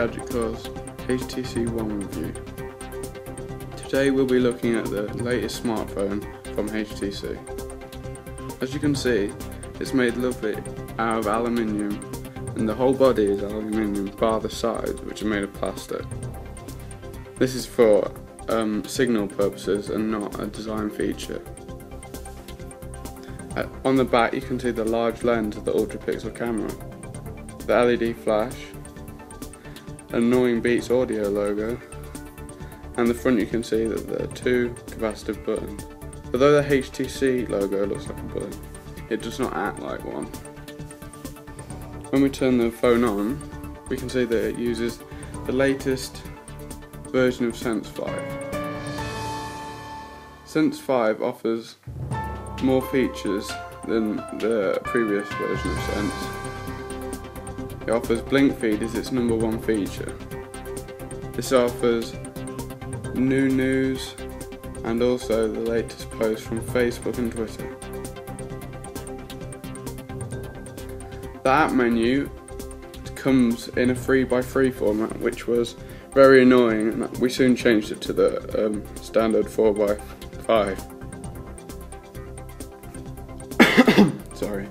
GadgetCore's HTC One review. Today we'll be looking at the latest smartphone from HTC. As you can see, it's made lovely out of aluminium, and the whole body is aluminium bar the sides, which are made of plastic. This is for signal purposes and not a design feature. On the back you can see the large lens of the ultra-pixel camera, the LED flash, annoying Beats audio logo, and the front you can see that there are two capacitive buttons. Although the HTC logo looks like a button, it does not act like one. When we turn the phone on, we can see that it uses the latest version of Sense 5. Sense 5 offers more features than the previous version of Sense. It offers blink feed as its #1 feature. This offers new news and also the latest posts from Facebook and Twitter. The app menu comes in a 3x3 format, which was very annoying, and we soon changed it to the standard 4x5. Sorry.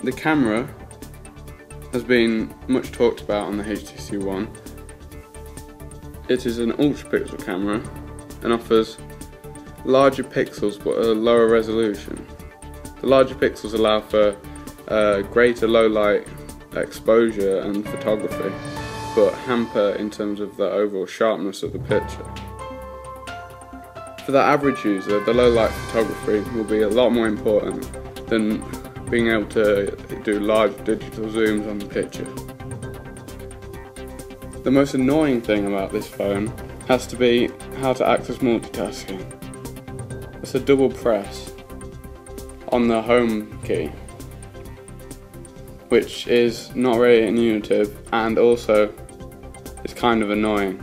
The camera has been much talked about on the HTC One. It is an ultra-pixel camera and offers larger pixels but a lower resolution. The larger pixels allow for greater low-light exposure and photography, but hamper in terms of the overall sharpness of the picture. For the average user, the low-light photography will be a lot more important than being able to do large digital zooms on the picture. The most annoying thing about this phone has to be how to access multitasking. It's a double press on the home key, which is not very intuitive and also is kind of annoying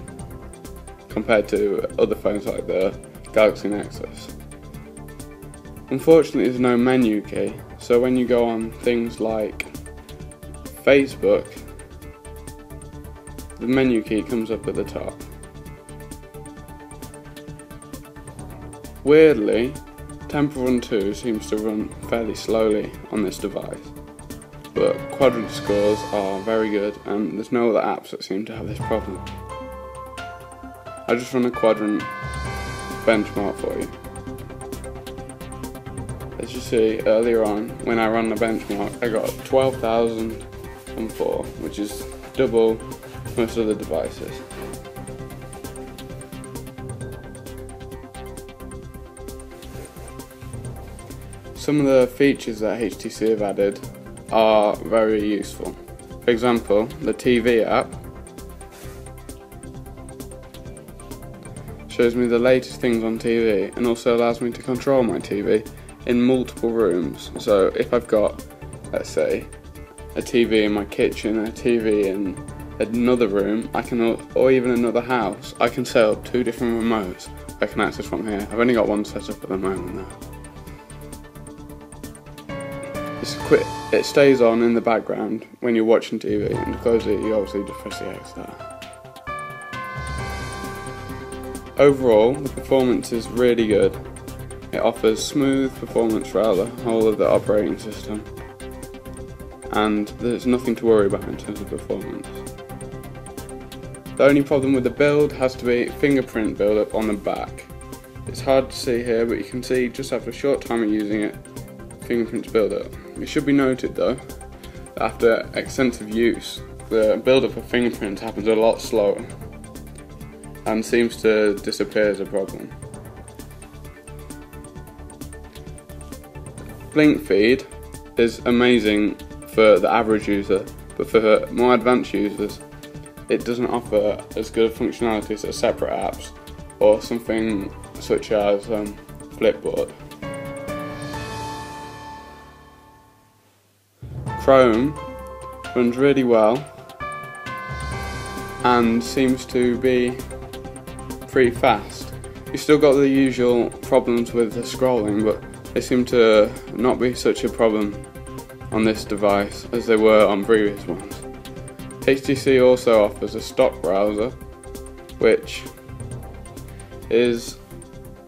compared to other phones like the Galaxy Nexus. Unfortunately, there's no menu key, so when you go on things like Facebook, the menu key comes up at the top. Weirdly, Temple Run 2 seems to run fairly slowly on this device, but quadrant scores are very good and there's no other apps that seem to have this problem. I just run a quadrant benchmark for you. As you see earlier on, when I ran the benchmark, I got 12,004, which is double most other devices. Some of the features that HTC have added are very useful. For example, the TV app shows me the latest things on TV and also allows me to control my TV in multiple rooms. So if I've got, let's say, a TV in my kitchen, a TV in another room, or even another house, I can set up 2 different remotes I can access from here. I've only got one set up at the moment though. It stays on in the background when you're watching TV, and to close it you obviously just press the X there. Overall, the performance is really good. It offers smooth performance throughout the whole of the operating system, and there's nothing to worry about in terms of performance. The only problem with the build has to be fingerprint build-up on the back. It's hard to see here, but you can see just after a short time of using it, fingerprints build up. It should be noted though, that after extensive use, the build-up of fingerprints happens a lot slower and seems to disappear as a problem. Blink feed is amazing for the average user, but for more advanced users, it doesn't offer as good functionality as separate apps or something such as Flipboard. Chrome runs really well and seems to be pretty fast. You've still got the usual problems with the scrolling, but they seem to not be such a problem on this device as they were on previous ones. HTC also offers a stock browser, which is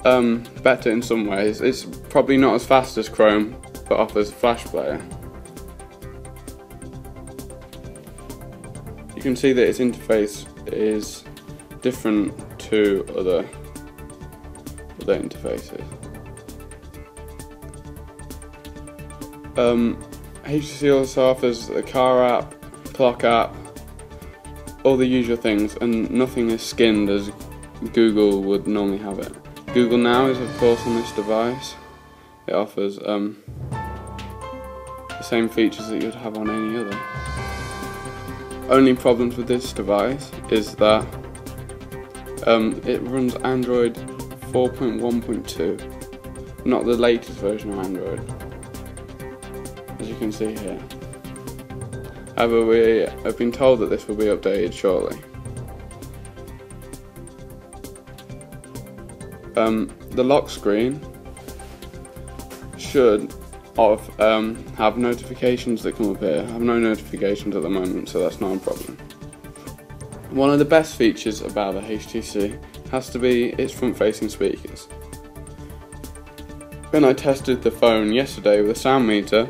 better in some ways. It's probably not as fast as Chrome, but offers a Flash player. You can see that its interface is different to other interfaces. HTC also offers a car app, clock app, all the usual things, and nothing is skinned as Google would normally have it. Google Now is of course on this device. It offers the same features that you'd have on any other. Only problems with this device is that it runs Android 4.1.2, not the latest version of Android, as you can see here. However, we have been told that this will be updated shortly. The lock screen should have notifications that come up here. I have no notifications at the moment, so that's not a problem. One of the best features about the HTC has to be its front-facing speakers. When I tested the phone yesterday with a sound meter,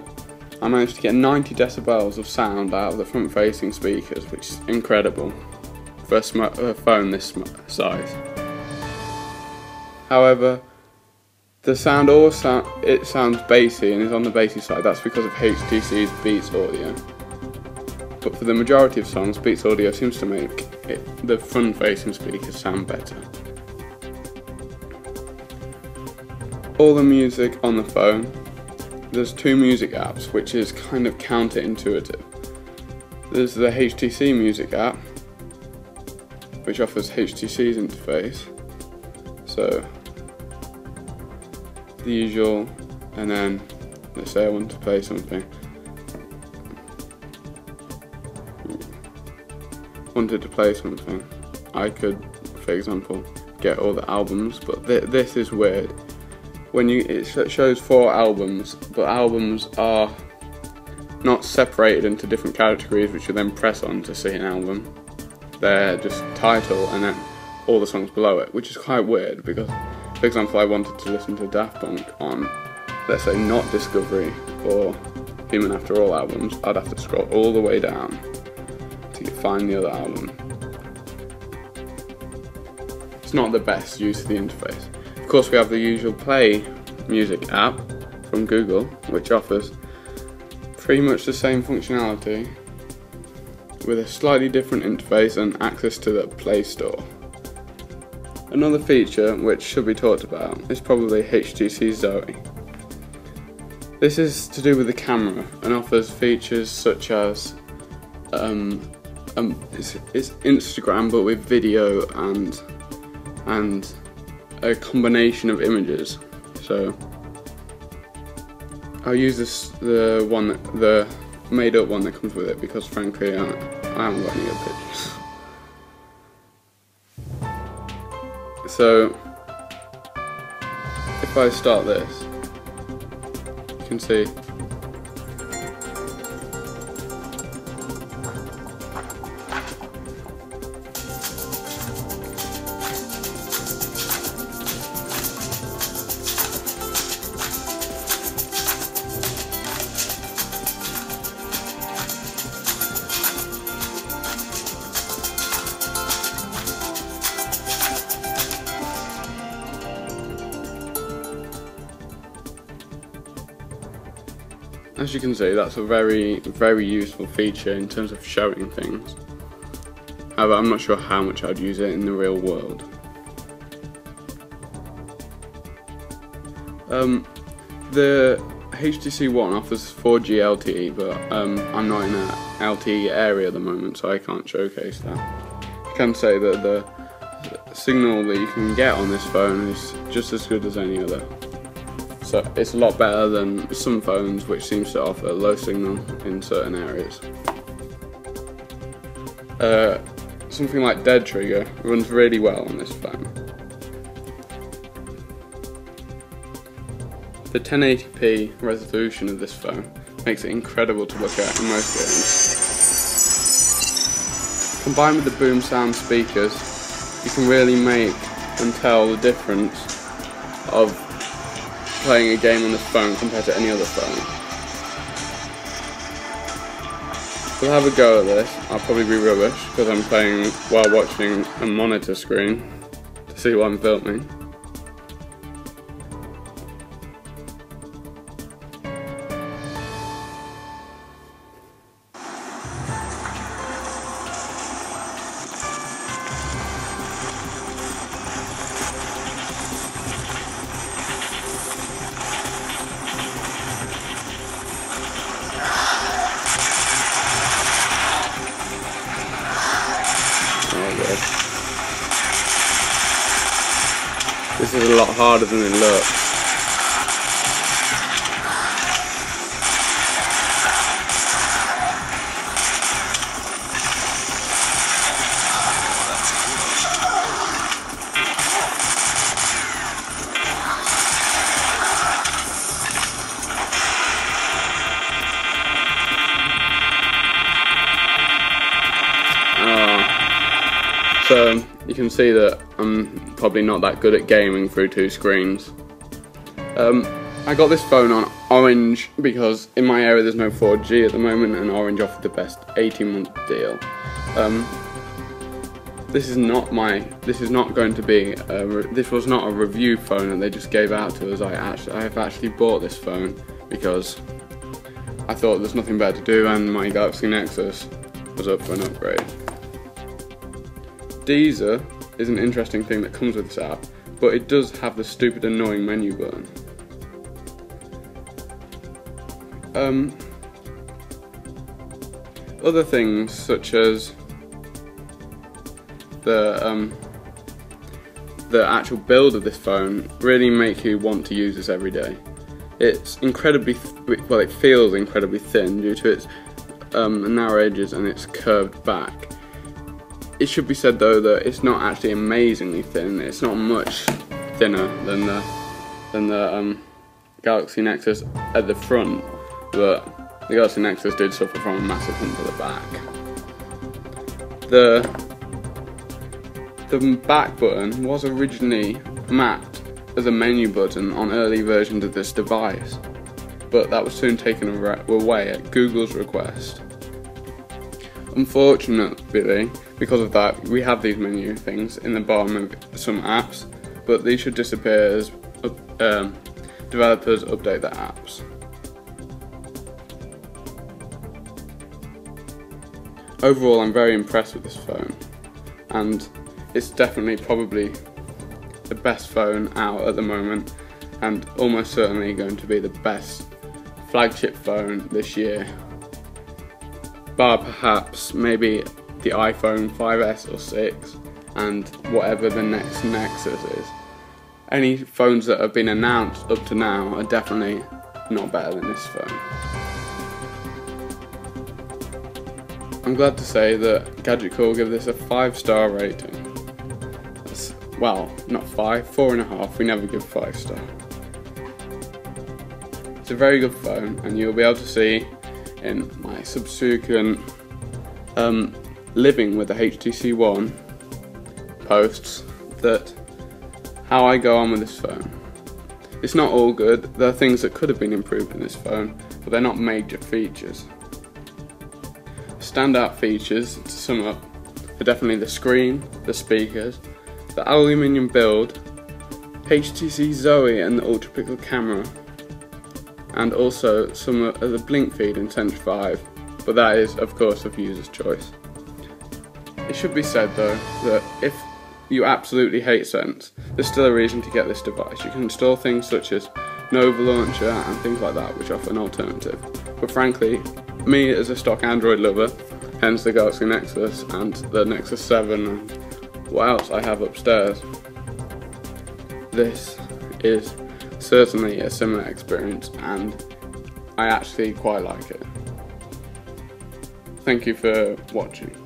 I managed to get 90 decibels of sound out of the front-facing speakers, which is incredible for a phone this size. However, the sound it sounds bassy and is on the bassy side. That's because of HTC's Beats audio. But for the majority of songs, Beats audio seems to make the front-facing speakers sound better. All the music on the phone, there's two music apps, which is kind of counterintuitive. There's the HTC Music app, which offers HTC's interface. So the usual, and then let's say I want to play something. Wanted to play something, I could, for example, get all the albums, but this is weird. When it shows 4 albums, but albums are not separated into different categories, which you then press on to see an album. They're just title and then all the songs below it, which is quite weird because, for example, I wanted to listen to Daft Punk on, let's say, not Discovery or Human After All albums. I'd have to scroll all the way down to find the other album. It's not the best use of the interface. Of course, we have the usual Play Music app from Google, which offers pretty much the same functionality with a slightly different interface and access to the Play Store. Another feature which should be talked about is probably HTC Zoe. This is to do with the camera and offers features such as it's Instagram but with video and a combination of images. So I'll use the made up one that comes with it because frankly I haven't got any good pictures. So if I start this, you can see as you can see, that's a very, very useful feature in terms of showing things. However, I'm not sure how much I'd use it in the real world. The HTC One offers 4G LTE, but I'm not in an LTE area at the moment, so I can't showcase that. I can say that the signal that you can get on this phone is just as good as any other. So it's a lot better than some phones which seems to offer low signal in certain areas. Something like Dead Trigger runs really well on this phone. The 1080p resolution of this phone makes it incredible to look at in most games. Combined with the boom sound speakers, you can really make and tell the difference of playing a game on this phone compared to any other phone. We'll have a go at this. I'll probably be rubbish because I'm playing while watching a monitor screen to see what I'm filming. This is a lot harder than it looks. So you can see that I'm probably not that good at gaming through two screens. I got this phone on Orange because in my area there's no 4G at the moment, and Orange offered the best 18-month deal. This was not a review phone that they just gave out to us. I have actually bought this phone because I thought there's nothing better to do, and my Galaxy Nexus was up for an upgrade. Deezer is an interesting thing that comes with this app, but it does have the stupid annoying menu button. Other things such as the actual build of this phone really make you want to use this every day. It's incredibly, well, it feels incredibly thin due to its narrow edges and its curved back. It should be said though that it's not actually amazingly thin. It's not much thinner than the Galaxy Nexus at the front, but the Galaxy Nexus did suffer from a massive hump at the back. The back button was originally mapped as a menu button on early versions of this device, but that was soon taken away at Google's request. Unfortunately, because of that, we have these menu things in the bottom of some apps, but these should disappear as developers update their apps. Overall, I'm very impressed with this phone, and it's definitely probably the best phone out at the moment, and almost certainly going to be the best flagship phone this year, bar perhaps maybe the iPhone 5S or 6 and whatever the next Nexus is. Any phones that have been announced up to now are definitely not better than this phone. I'm glad to say that GadgetCore give this a 5-star rating. That's, well, not 5, 4.5, we never give 5-star. It's a very good phone, and you'll be able to see in my subsequent living with the HTC One posts that how I go on with this phone. It's not all good. There are things that could have been improved in this phone, but they're not major features. Standout features, to sum up, are definitely the screen, the speakers, the aluminium build, HTC Zoe and the ultra pixel camera, and also some of the blink feed in Sense 5, but that is of course of user's choice. It should be said though that if you absolutely hate Sense, there's still a reason to get this device. You can install things such as Nova Launcher and things like that which offer an alternative. But frankly, me as a stock Android lover, hence the Galaxy Nexus and the Nexus 7 and what else I have upstairs, this is certainly a similar experience and I actually quite like it. Thank you for watching.